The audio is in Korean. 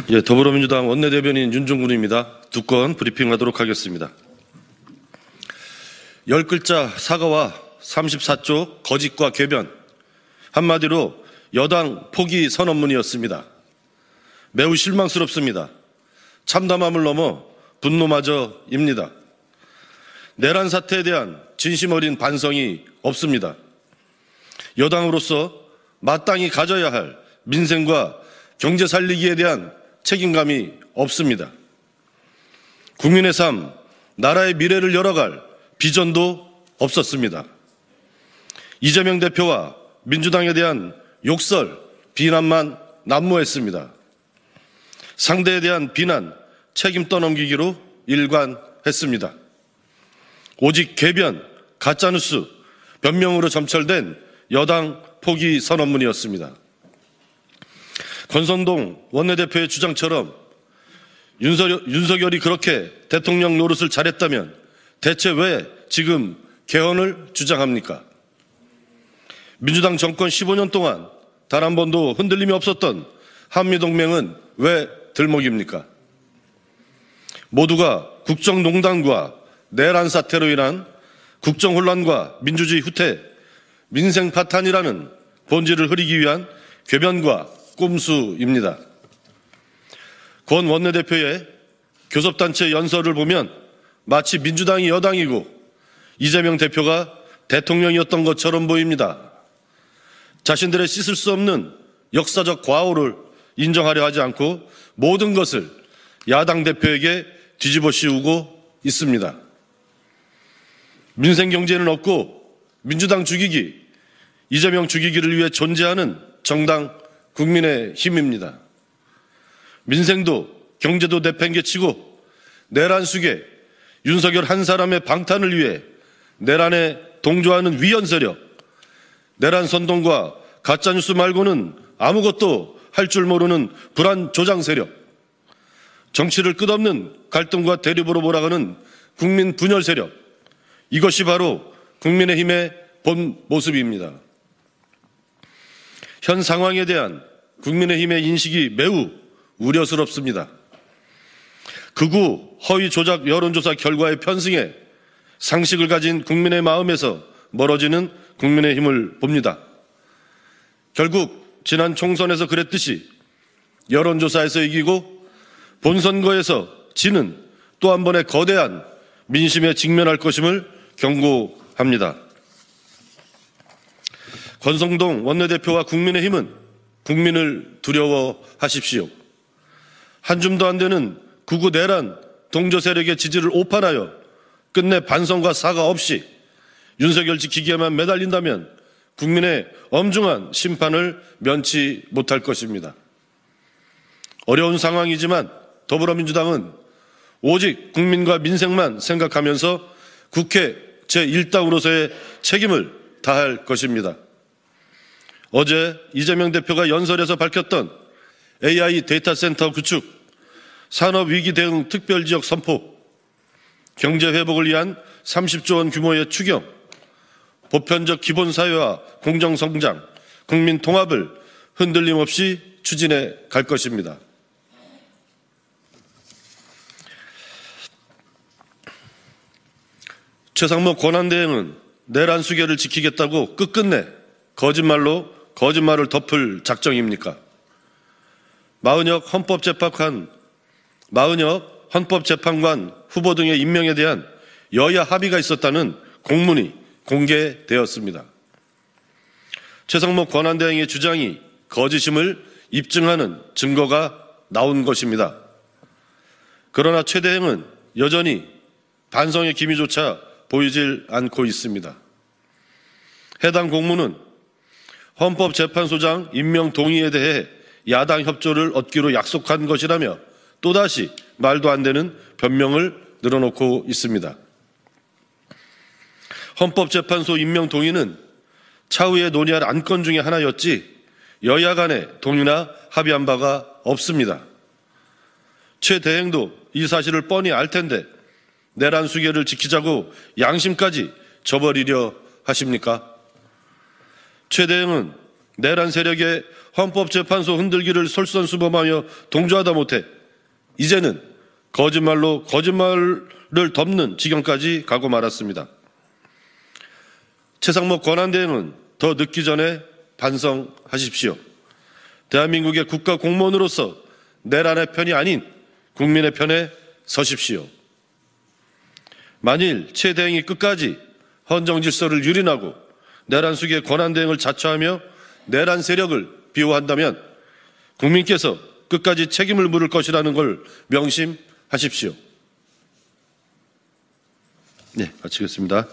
더불어민주당 원내대변인 윤종군입니다. 두 건 브리핑하도록 하겠습니다. 10글자 사과와 34조 거짓과 궤변, 한마디로 여당 포기 선언문이었습니다. 매우 실망스럽습니다. 참담함을 넘어 분노마저입니다. 내란 사태에 대한 진심 어린 반성이 없습니다. 여당으로서 마땅히 가져야 할 민생과 경제 살리기에 대한 책임감이 없습니다. 국민의 삶, 나라의 미래를 열어갈 비전도 없었습니다. 이재명 대표와 민주당에 대한 욕설, 비난만 난무했습니다. 상대에 대한 비난, 책임 떠넘기기로 일관했습니다. 오직 궤변, 가짜뉴스, 변명으로 점철된 여당 포기 선언문이었습니다. 권선동 원내대표의 주장처럼 윤석열이 그렇게 대통령 노릇을 잘했다면 대체 왜 지금 개헌을 주장합니까? 민주당 정권 15년 동안 단 한 번도 흔들림이 없었던 한미동맹은 왜 들먹입니까? 모두가 국정농단과 내란 사태로 인한 국정혼란과 민주주의 후퇴, 민생 파탄이라는 본질을 흐리기 위한 궤변과 꼼수입니다. 권 원내대표의 교섭단체 연설을 보면 마치 민주당이 여당이고 이재명 대표가 대통령이었던 것처럼 보입니다. 자신들의 씻을 수 없는 역사적 과오를 인정하려 하지 않고 모든 것을 야당 대표에게 뒤집어 씌우고 있습니다. 민생 경제는 없고 민주당 죽이기, 이재명 죽이기를 위해 존재하는 정당 국민의힘입니다. 민생도 경제도 내팽개치고 내란 속에 윤석열 한 사람의 방탄을 위해 내란에 동조하는 위헌 세력, 내란 선동과 가짜뉴스 말고는 아무것도 할 줄 모르는 불안 조장 세력, 정치를 끝없는 갈등과 대립으로 몰아가는 국민 분열 세력, 이것이 바로 국민의힘의 본 모습입니다. 현 상황에 대한 국민의힘의 인식이 매우 우려스럽습니다. 극우 허위 조작 여론조사 결과의 편승에 상식을 가진 국민의 마음에서 멀어지는 국민의힘을 봅니다. 결국 지난 총선에서 그랬듯이 여론조사에서 이기고 본선거에서 지는 또 한 번의 거대한 민심에 직면할 것임을 경고합니다. 권성동 원내대표와 국민의힘은 국민을 두려워하십시오. 한 줌도 안 되는 극우 내란 동조 세력의 지지를 오판하여 끝내 반성과 사과 없이 윤석열 지키기에만 매달린다면 국민의 엄중한 심판을 면치 못할 것입니다. 어려운 상황이지만 더불어민주당은 오직 국민과 민생만 생각하면서 국회 제1당으로서의 책임을 다할 것입니다. 어제 이재명 대표가 연설에서 밝혔던 AI 데이터 센터 구축, 산업위기 대응 특별지역 선포, 경제 회복을 위한 30조 원 규모의 추경, 보편적 기본사회와 공정성장, 국민 통합을 흔들림 없이 추진해 갈 것입니다. 최상목 권한대행은 내란 수계를 지키겠다고 끝끝내 거짓말을 덮을 작정입니까? 마은혁 헌법재판관 후보 등의 임명에 대한 여야 합의가 있었다는 공문이 공개되었습니다. 최상목 권한대행의 주장이 거짓임을 입증하는 증거가 나온 것입니다. 그러나 최 대행은 여전히 반성의 기미조차 보이질 않고 있습니다. 해당 공문은 헌법재판소장 임명 동의에 대해 야당 협조를 얻기로 약속한 것이라며 또다시 말도 안 되는 변명을 늘어놓고 있습니다. 헌법재판소 임명 동의는 차후에 논의할 안건 중에 하나였지 여야 간의 동의나 합의한 바가 없습니다. 최 대행도 이 사실을 뻔히 알 텐데 내란 수계를 지키자고 양심까지 저버리려 하십니까? 최 대행은 내란 세력의 헌법재판소 흔들기를 솔선수범하며 동조하다 못해 이제는 거짓말로 거짓말을 덮는 지경까지 가고 말았습니다. 최상목 권한대행은 더 늦기 전에 반성하십시오. 대한민국의 국가 공무원으로서 내란의 편이 아닌 국민의 편에 서십시오. 만일 최 대행이 끝까지 헌정 질서를 유린하고 내란 수기의 권한대행을 자처하며 내란 세력을 비호한다면 국민께서 끝까지 책임을 물을 것이라는 걸 명심하십시오. 네, 마치겠습니다.